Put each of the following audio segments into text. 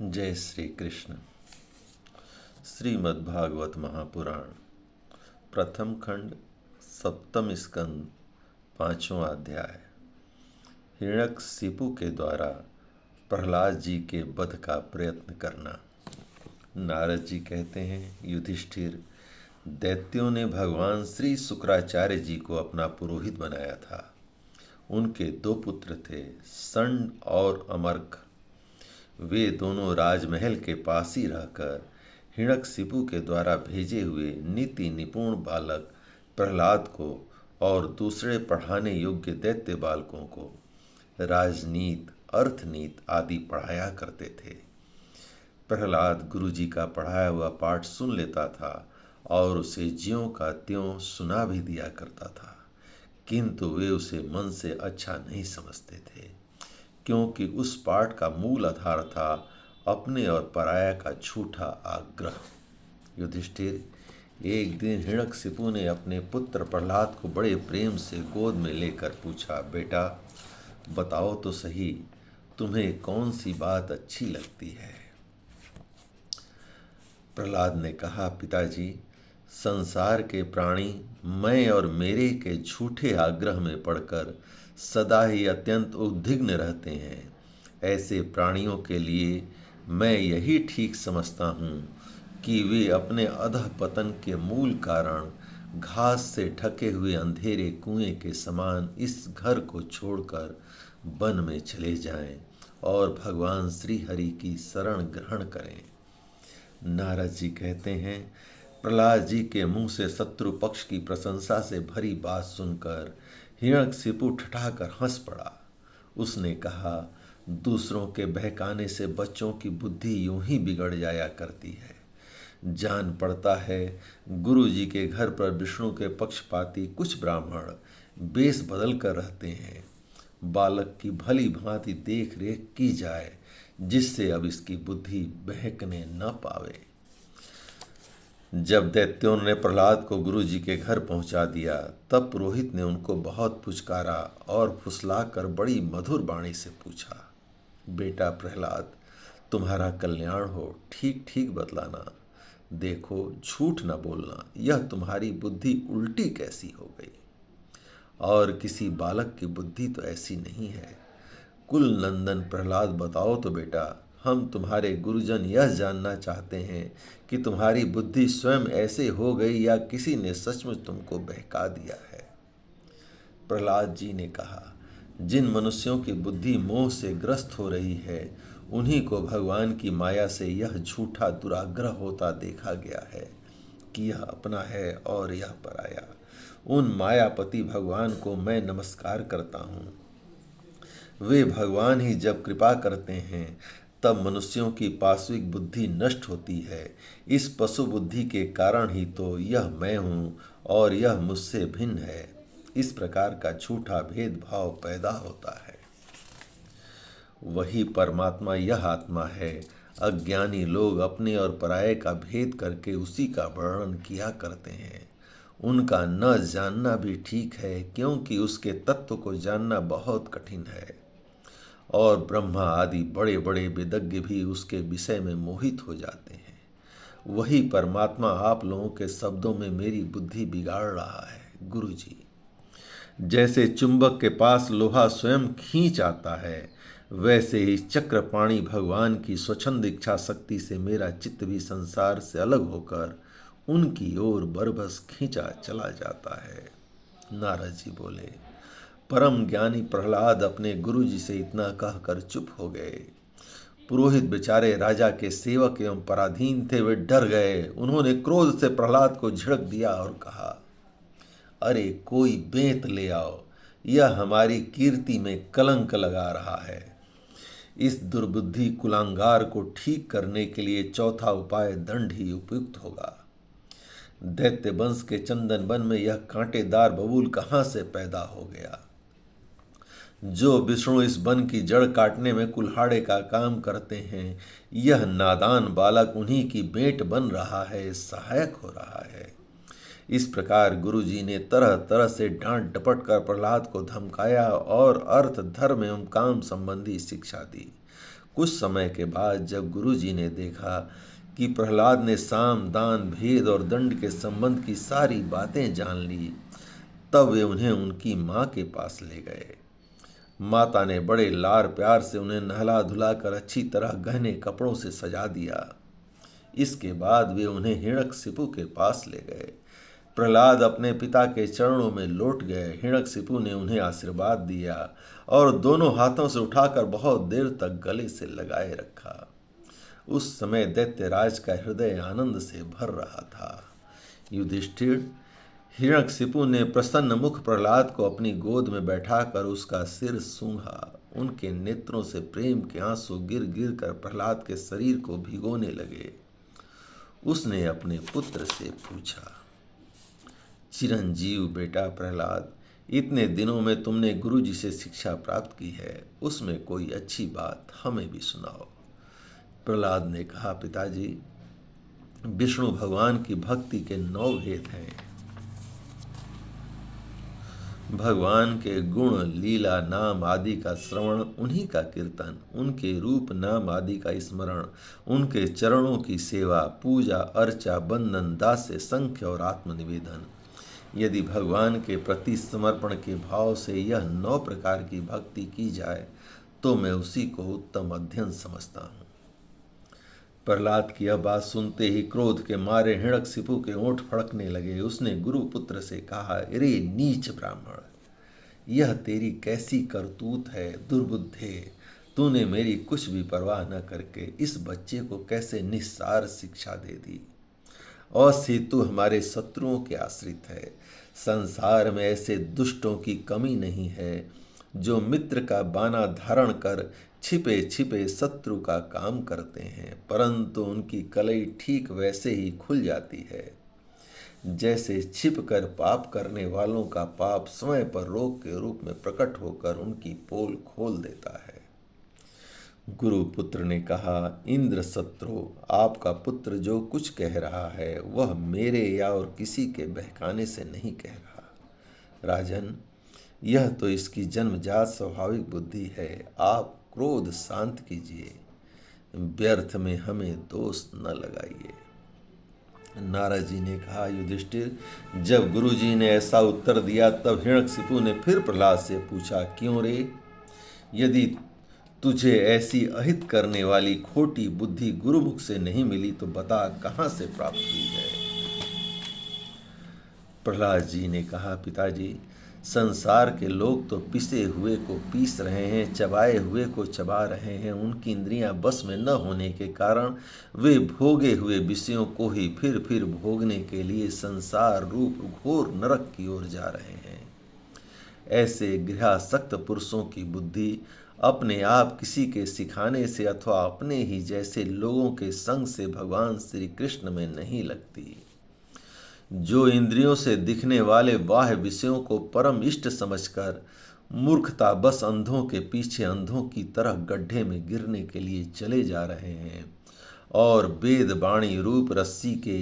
जय श्री कृष्ण। श्रीमद्भागवत महापुराण प्रथम खंड सप्तम स्कंद पांचवा अध्याय। हिरण्यकशिपु के द्वारा प्रहलाद जी के वध का प्रयत्न करना। नारद जी कहते हैं, युधिष्ठिर, दैत्यों ने भगवान श्री शुक्राचार्य जी को अपना पुरोहित बनाया था। उनके दो पुत्र थे, षण्ड और अमर्क। वे दोनों राजमहल के पास ही रहकर हिरण्यकशिपु के द्वारा भेजे हुए नीति निपुण बालक प्रहलाद को और दूसरे पढ़ाने योग्य दैत्य बालकों को राजनीति, अर्थनीति आदि पढ़ाया करते थे। प्रहलाद गुरुजी का पढ़ाया हुआ पाठ सुन लेता था और उसे ज्यों का त्यों सुना भी दिया करता था, किंतु वे उसे मन से अच्छा नहीं समझते थे, क्योंकि उस पाठ का मूल आधार था अपने और पराया का झूठा आग्रह। युधिष्ठिर, एक दिन हिरण्यकशिपु ने अपने पुत्र प्रहलाद को बड़े प्रेम से गोद में लेकर पूछा, बेटा बताओ तो सही, तुम्हें कौन सी बात अच्छी लगती है? प्रहलाद ने कहा, पिताजी, संसार के प्राणी मैं और मेरे के झूठे आग्रह में पड़कर सदा ही अत्यंत उद्विग्न रहते हैं। ऐसे प्राणियों के लिए मैं यही ठीक समझता हूँ कि वे अपने अधः पतन के मूल कारण घास से ढके हुए अंधेरे कुएं के समान इस घर को छोड़कर वन में चले जाएं और भगवान श्री हरि की शरण ग्रहण करें। नारद जी कहते हैं, प्रहलाद जी के मुंह से शत्रु पक्ष की प्रशंसा से भरी बात सुनकर हिरण्यकशिपु ठठाकर हंस पड़ा। उसने कहा, दूसरों के बहकाने से बच्चों की बुद्धि यूं ही बिगड़ जाया करती है। जान पड़ता है गुरु जी के घर पर विष्णु के पक्षपाती कुछ ब्राह्मण बेश बदल कर रहते हैं। बालक की भली भांति देख रेख की जाए, जिससे अब इसकी बुद्धि बहकने न पावे। जब दैत्यों ने प्रहलाद को गुरु जी के घर पहुंचा दिया, तब पुरोहित ने उनको बहुत पुचकारा और फुसलाकर बड़ी मधुर वाणी से पूछा, बेटा प्रहलाद, तुम्हारा कल्याण हो, ठीक ठीक बतलाना। देखो, झूठ न बोलना, यह तुम्हारी बुद्धि उल्टी कैसी हो गई? और किसी बालक की बुद्धि तो ऐसी नहीं है। कुल नंदन प्रहलाद, बताओ तो बेटा, हम तुम्हारे गुरुजन यह जानना चाहते हैं कि तुम्हारी बुद्धि स्वयं ऐसे हो गई या किसी ने सचमुच तुमको बहका दिया है। प्रहलाद जी ने कहा, जिन मनुष्यों की बुद्धि मोह से ग्रस्त हो रही है, उन्हीं को भगवान की माया से यह झूठा दुराग्रह होता देखा गया है कि यह अपना है और यह पराया। उन मायापति भगवान को मैं नमस्कार करता हूँ। वे भगवान ही जब कृपा करते हैं तब मनुष्यों की पाश्विक बुद्धि नष्ट होती है। इस पशु बुद्धि के कारण ही तो यह मैं हूँ और यह मुझसे भिन्न है, इस प्रकार का झूठा भेदभाव पैदा होता है। वही परमात्मा यह आत्मा है। अज्ञानी लोग अपने और पराये का भेद करके उसी का वर्णन किया करते हैं। उनका न जानना भी ठीक है, क्योंकि उसके तत्व को जानना बहुत कठिन है और ब्रह्मा आदि बड़े बड़े विदज्ञ भी उसके विषय में मोहित हो जाते हैं। वही परमात्मा आप लोगों के शब्दों में मेरी बुद्धि बिगाड़ रहा है। गुरु जी, जैसे चुंबक के पास लोहा स्वयं खींच आता है, वैसे ही चक्रपाणी भगवान की स्वच्छंद इच्छा शक्ति से मेरा चित्त भी संसार से अलग होकर उनकी ओर बरबस खींचा चला जाता है। नारद जी बोले, परम ज्ञानी प्रहलाद अपने गुरु जी से इतना कहकर चुप हो गए। पुरोहित बेचारे राजा के सेवक एवं पराधीन थे, वे डर गए। उन्होंने क्रोध से प्रहलाद को झिड़क दिया और कहा, अरे कोई बेंत ले आओ, यह हमारी कीर्ति में कलंक लगा रहा है। इस दुर्बुद्धि कुलांगार को ठीक करने के लिए चौथा उपाय दंड ही उपयुक्त होगा। दैत्य वंश के चंदन वन में यह कांटेदार बबूल कहाँ से पैदा हो गया? जो विष्णु इस वन की जड़ काटने में कुल्हाड़े का काम करते हैं, यह नादान बालक उन्हीं की भेंट बन रहा है, सहायक हो रहा है। इस प्रकार गुरुजी ने तरह तरह से डांट डपट कर प्रहलाद को धमकाया और अर्थ, धर्म एवं काम संबंधी शिक्षा दी। कुछ समय के बाद जब गुरुजी ने देखा कि प्रहलाद ने साम दान भेद और दंड के संबंध की सारी बातें जान ली, तब वे उन्हें उनकी माँ के पास ले गए। माता ने बड़े लार प्यार से उन्हें नहला धुलाकर अच्छी तरह गहने कपड़ों से सजा दिया। इसके बाद वे उन्हें हिरण्यकशिपु के पास ले गए। प्रहलाद अपने पिता के चरणों में लौट गए। हिरण्यकशिपु ने उन्हें आशीर्वाद दिया और दोनों हाथों से उठाकर बहुत देर तक गले से लगाए रखा। उस समय दैत्यराज का हृदय आनंद से भर रहा था। युधिष्ठिर, हिरण्यकशिपु ने प्रसन्न मुख प्रहलाद को अपनी गोद में बैठाकर उसका सिर सूंघा। उनके नेत्रों से प्रेम के आंसू गिर गिर कर प्रहलाद के शरीर को भिगोने लगे। उसने अपने पुत्र से पूछा, चिरंजीव बेटा प्रहलाद, इतने दिनों में तुमने गुरुजी से शिक्षा प्राप्त की है, उसमें कोई अच्छी बात हमें भी सुनाओ। प्रहलाद ने कहा, पिताजी, विष्णु भगवान की भक्ति के 9 भेद हैं। भगवान के गुण, लीला, नाम आदि का श्रवण, उन्हीं का कीर्तन, उनके रूप नाम आदि का स्मरण, उनके चरणों की सेवा, पूजा अर्चा, बंधन, दास्य, संख्य और आत्मनिवेदन। यदि भगवान के प्रति समर्पण के भाव से यह 9 प्रकार की भक्ति की जाए तो मैं उसी को उत्तम अध्ययन समझता हूँ। प्रहलाद की यह बात सुनते ही क्रोध के मारे हिरण्यकशिपु के ओंठ फड़कने लगे। उसने गुरुपुत्र से कहा, अरे नीच ब्राह्मण, यह तेरी कैसी करतूत है, दुर्बुद्धे। तूने मेरी कुछ भी परवाह न करके इस बच्चे को कैसे निस्सार शिक्षा दे दी। और से तू हमारे शत्रुओं के आश्रित है। संसार में ऐसे दुष्टों की कमी नहीं है जो मित्र का बाना धारण कर छिपे छिपे शत्रु का काम करते हैं, परंतु उनकी कलई ठीक वैसे ही खुल जाती है जैसे छिपकर पाप करने वालों का पाप समय पर रोग के रूप में प्रकट होकर उनकी पोल खोल देता है। गुरुपुत्र ने कहा, इंद्र शत्रु, आपका पुत्र जो कुछ कह रहा है वह मेरे या और किसी के बहकाने से नहीं कह रहा। राजन, यह तो इसकी जन्मजात स्वाभाविक बुद्धि है। आप क्रोध शांत कीजिए, व्यर्थ में हमें दोष न लगाइए। नारद जी ने कहा, युधिष्ठिर, जब गुरुजी ने ऐसा उत्तर दिया तब हिरण्यकशिपु ने फिर प्रहलाद से पूछा, क्यों रे? यदि तुझे ऐसी अहित करने वाली खोटी बुद्धि गुरुमुख से नहीं मिली तो बता कहाँ से प्राप्त हुई है। प्रहलाद जी ने कहा, पिताजी, संसार के लोग तो पिसे हुए को पीस रहे हैं, चबाए हुए को चबा रहे हैं। उनकी इंद्रियां बस में न होने के कारण वे भोगे हुए विषयों को ही फिर फिर भोगने के लिए संसार रूप घोर नरक की ओर जा रहे हैं। ऐसे गृहासक्त पुरुषों की बुद्धि अपने आप किसी के सिखाने से अथवा अपने ही जैसे लोगों के संग से भगवान श्री कृष्ण में नहीं लगती। जो इंद्रियों से दिखने वाले बाह्य विषयों को परम इष्ट समझकर मूर्खता बस अंधों के पीछे अंधों की तरह गड्ढे में गिरने के लिए चले जा रहे हैं और वेद वाणी रूप रस्सी के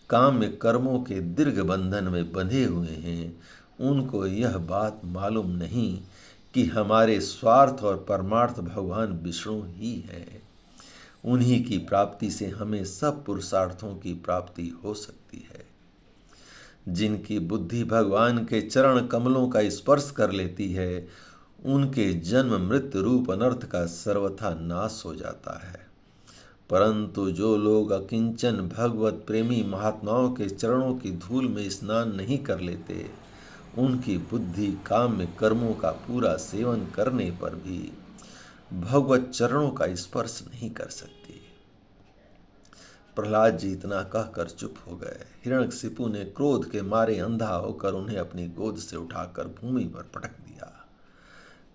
काम्य कर्मों के दीर्घ बंधन में बंधे हुए हैं, उनको यह बात मालूम नहीं कि हमारे स्वार्थ और परमार्थ भगवान विष्णु ही है। उन्हीं की प्राप्ति से हमें सब पुरुषार्थों की प्राप्ति हो सकती है। जिनकी बुद्धि भगवान के चरण कमलों का स्पर्श कर लेती है, उनके जन्म मृत्यु रूप अनर्थ का सर्वथा नाश हो जाता है। परंतु जो लोग अकिंचन भगवत प्रेमी महात्माओं के चरणों की धूल में स्नान नहीं कर लेते, उनकी बुद्धि काम्य कर्मों का पूरा सेवन करने पर भी भगवत चरणों का स्पर्श नहीं कर सकती। प्रहलाद जी इतना कहकर चुप हो गए। हिरण्यकशिपु ने क्रोध के मारे अंधा होकर उन्हें अपनी गोद से उठाकर भूमि पर पटक दिया।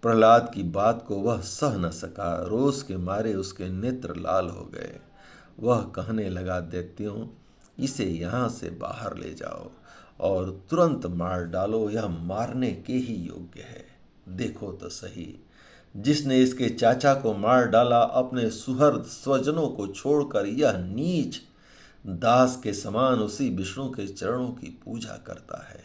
प्रहलाद की बात को वह सह न सका। रोष के मारे उसके नेत्र लाल हो गए। वह कहने लगा, दैत्यों, इसे यहाँ से बाहर ले जाओ और तुरंत मार डालो। यह मारने के ही योग्य है। देखो तो सही, जिसने इसके चाचा को मार डाला अपने सुहृद स्वजनों को छोड़कर यह नीच दास के समान उसी विष्णु के चरणों की पूजा करता है।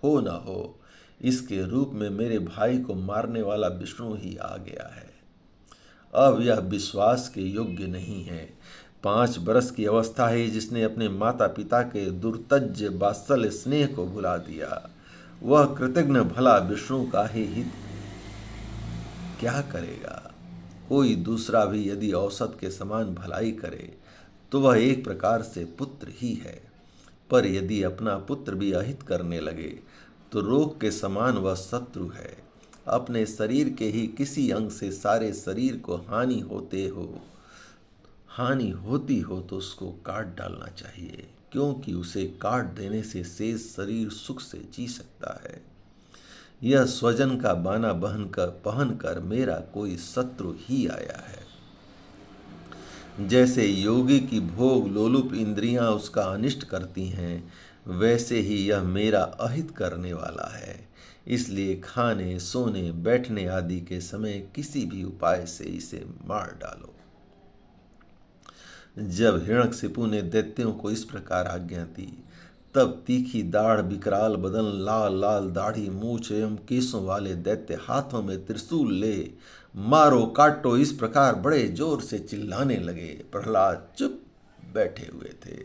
हो न हो इसके रूप में मेरे भाई को मारने वाला विष्णु ही आ गया है। अब यह विश्वास के योग्य नहीं है। 5 बरस की अवस्था है जिसने अपने माता पिता के दुर्तज्य वात्सल्य स्नेह को भुला दिया। वह कृतज्ञ भला विष्णु का ही हित क्या करेगा। कोई दूसरा भी यदि औसत के समान भलाई करे तो वह एक प्रकार से पुत्र ही है, पर यदि अपना पुत्र भी अहित करने लगे तो रोग के समान वह शत्रु है। अपने शरीर के ही किसी अंग से सारे शरीर को हानि होती हो तो उसको काट डालना चाहिए, क्योंकि उसे काट देने से शेष शरीर सुख से जी सकता है। यह स्वजन का बाना पहन कर मेरा कोई शत्रु ही आया है। जैसे योगी की भोग लोलुप इंद्रियां उसका अनिष्ट करती हैं, वैसे ही यह मेरा अहित करने वाला है। इसलिए खाने, सोने, बैठने आदि के समय किसी भी उपाय से इसे मार डालो। जब हिरण्यकशिपु ने दैत्यों को इस प्रकार आज्ञा दी, तब तीखी दाढ़, विकराल बदन, लाल लाल दाढ़ी, मूछ एवं केसों वाले दैत्य हाथों में त्रिशूल ले मारो काटो इस प्रकार बड़े जोर से चिल्लाने लगे। प्रहलाद चुप बैठे हुए थे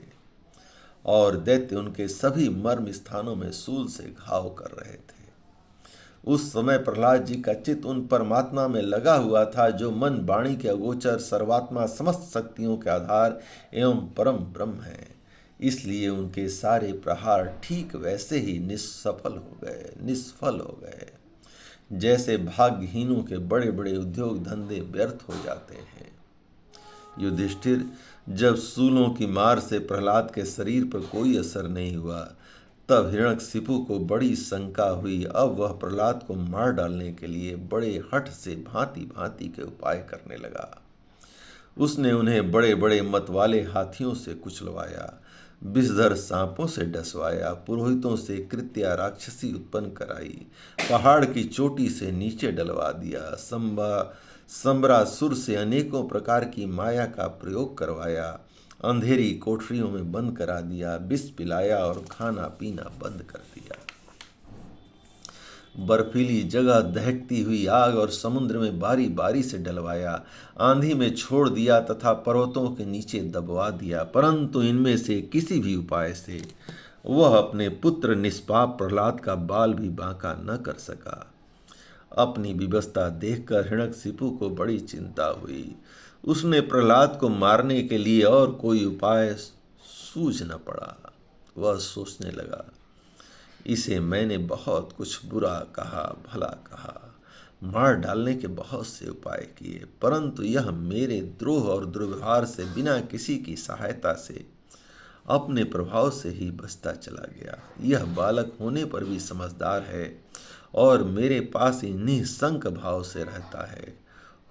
और दैत्य उनके सभी मर्म स्थानों में सूल से घाव कर रहे थे। उस समय प्रहलाद जी का चित्त उन परमात्मा में लगा हुआ था जो मन वाणी के अगोचर सर्वात्मा, समस्त शक्तियों के आधार एवं परम ब्रह्म है। इसलिए उनके सारे प्रहार ठीक वैसे ही निष्फल हो गए जैसे भाग्यहीनों के बड़े बड़े उद्योग धंधे व्यर्थ हो जाते हैं। युधिष्ठिर, जब शूलों की मार से प्रहलाद के शरीर पर कोई असर नहीं हुआ, तब हिरण्यकशिपु को बड़ी शंका हुई। अब वह प्रहलाद को मार डालने के लिए बड़े हठ से भांति भांति के उपाय करने लगा। उसने उन्हें बड़े बड़े मत वाले हाथियों से कुचलवाया, विषधर सांपों से डसवाया, पुरोहितों से कृत्या राक्षसी उत्पन्न कराई, पहाड़ की चोटी से नीचे डलवा दिया, संबरासुर से अनेकों प्रकार की माया का प्रयोग करवाया, अंधेरी कोठरियों में बंद करा दिया, विष पिलाया और खाना पीना बंद कर दिया। बर्फीली जगह दहकती हुई आग और समुद्र में बारी बारी से डलवाया, आंधी में छोड़ दिया तथा पर्वतों के नीचे दबवा दिया, परंतु इनमें से किसी भी उपाय से वह अपने पुत्र निष्पाप प्रहलाद का बाल भी बांका न कर सका। अपनी विवशता देखकर हिरण्यकशिपु को बड़ी चिंता हुई। उसने प्रहलाद को मारने के लिए और कोई उपाय सूझ न पड़ा। वह सोचने लगा, इसे मैंने बहुत कुछ बुरा कहा, भला कहा, मार डालने के बहुत से उपाय किए, परंतु यह मेरे द्रोह और दुर्व्यवहार से बिना किसी की सहायता से अपने प्रभाव से ही बचता चला गया। यह बालक होने पर भी समझदार है और मेरे पास ही निःशंक भाव से रहता है।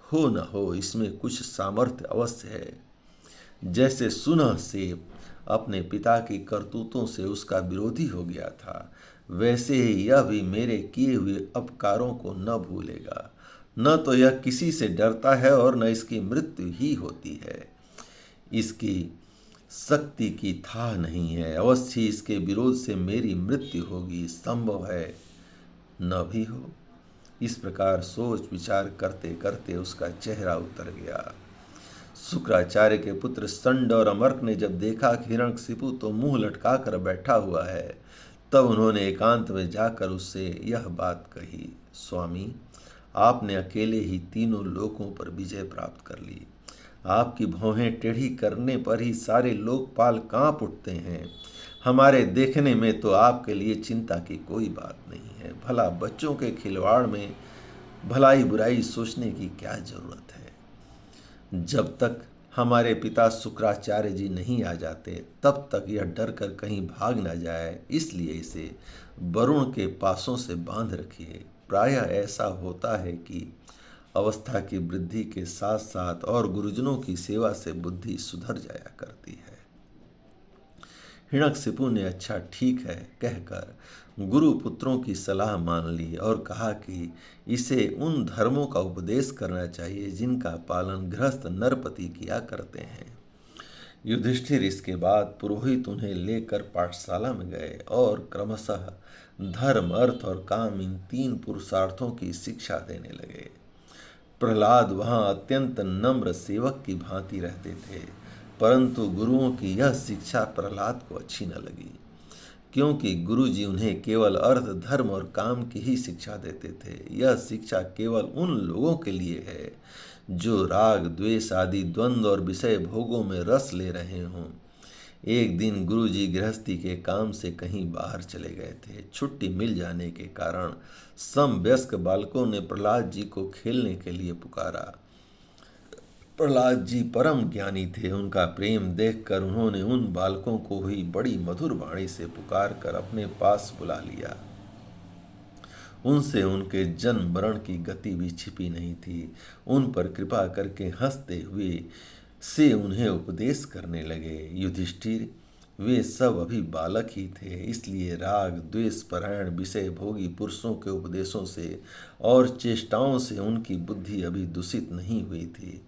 हो न हो इसमें कुछ सामर्थ्य अवश्य है। जैसे सुनह सेब अपने पिता की करतूतों से उसका विरोधी हो गया था, वैसे ही यह भी मेरे किए हुए अपकारों को न भूलेगा। न तो यह किसी से डरता है और न इसकी मृत्यु ही होती है। इसकी शक्ति की था नहीं है, अवश्य इसके विरोध से मेरी मृत्यु होगी, संभव है न भी हो। इस प्रकार सोच विचार करते करते उसका चेहरा उतर गया। शुक्राचार्य के पुत्र संड और अमर्क ने जब देखा कि हिरण्यकशिपु तो मुंह लटका कर बैठा हुआ है, तब उन्होंने एकांत में जाकर उससे यह बात कही, स्वामी, आपने अकेले ही तीनों लोकों पर विजय प्राप्त कर ली। आपकी भौहें टेढ़ी करने पर ही सारे लोकपाल कांप उठते हैं। हमारे देखने में तो आपके लिए चिंता की कोई बात नहीं है। भला बच्चों के खिलवाड़ में भलाई बुराई सोचने की क्या जरूरत है। जब तक हमारे पिता शुक्राचार्य जी नहीं आ जाते, तब तक यह डर कर कहीं भाग ना जाए, इसलिए इसे वरुण के पासों से बांध रखिए। प्रायः ऐसा होता है कि अवस्था की वृद्धि के साथ साथ और गुरुजनों की सेवा से बुद्धि सुधर जाया करती है। हिरण्यकशिपु ने अच्छा ठीक है कहकर गुरु पुत्रों की सलाह मान ली और कहा कि इसे उन धर्मों का उपदेश करना चाहिए जिनका पालन गृहस्थ नरपति किया करते हैं। युधिष्ठिर इसके बाद पुरोहित उन्हें लेकर पाठशाला में गए और क्रमशः धर्म, अर्थ और काम इन 3 पुरुषार्थों की शिक्षा देने लगे। प्रहलाद वहाँ अत्यंत नम्र सेवक की भांति रहते थे, परंतु गुरुओं की यह शिक्षा प्रहलाद को अच्छी न लगी, क्योंकि गुरुजी उन्हें केवल अर्थ, धर्म और काम की ही शिक्षा देते थे। यह शिक्षा केवल उन लोगों के लिए है जो राग, द्वेष आदि द्वंद्व और विषय भोगों में रस ले रहे हों। एक दिन गुरुजी गृहस्थी के काम से कहीं बाहर चले गए थे। छुट्टी मिल जाने के कारण समवयस्क बालकों ने प्रहलाद जी को खेलने के लिए पुकारा। प्रहलाद जी परम ज्ञानी थे। उनका प्रेम देखकर उन्होंने उन बालकों को ही बड़ी मधुर वाणी से पुकार कर अपने पास बुला लिया। उनसे उनके जन्म मरण की गति भी छिपी नहीं थी। उन पर कृपा करके हंसते हुए से उन्हें उपदेश करने लगे। युधिष्ठिर, वे सब अभी बालक ही थे, इसलिए राग, द्वेष परायण, विषय भोगी पुरुषों के उपदेशों से और चेष्टाओं से उनकी बुद्धि अभी दूषित नहीं हुई थी।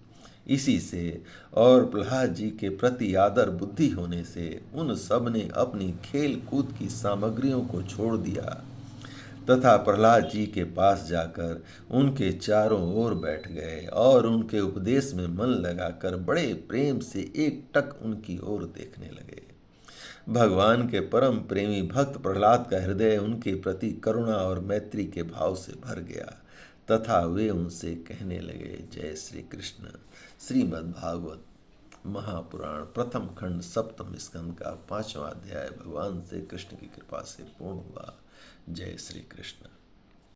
इसी से और प्रहलाद जी के प्रति आदर बुद्धि होने से उन सब ने अपनी खेल कूद की सामग्रियों को छोड़ दिया तथा प्रहलाद जी के पास जाकर उनके चारों ओर बैठ गए और उनके उपदेश में मन लगाकर बड़े प्रेम से एकटक उनकी ओर देखने लगे। भगवान के परम प्रेमी भक्त प्रहलाद का हृदय उनके प्रति करुणा और मैत्री के भाव से भर गया तथा वे उनसे कहने लगे, जय श्री कृष्ण। श्रीमद् भागवत महापुराण प्रथम खंड सप्तम स्कंद का 5वां अध्याय भगवान श्री कृष्ण की कृपा से पूर्ण हुआ। जय श्री कृष्ण।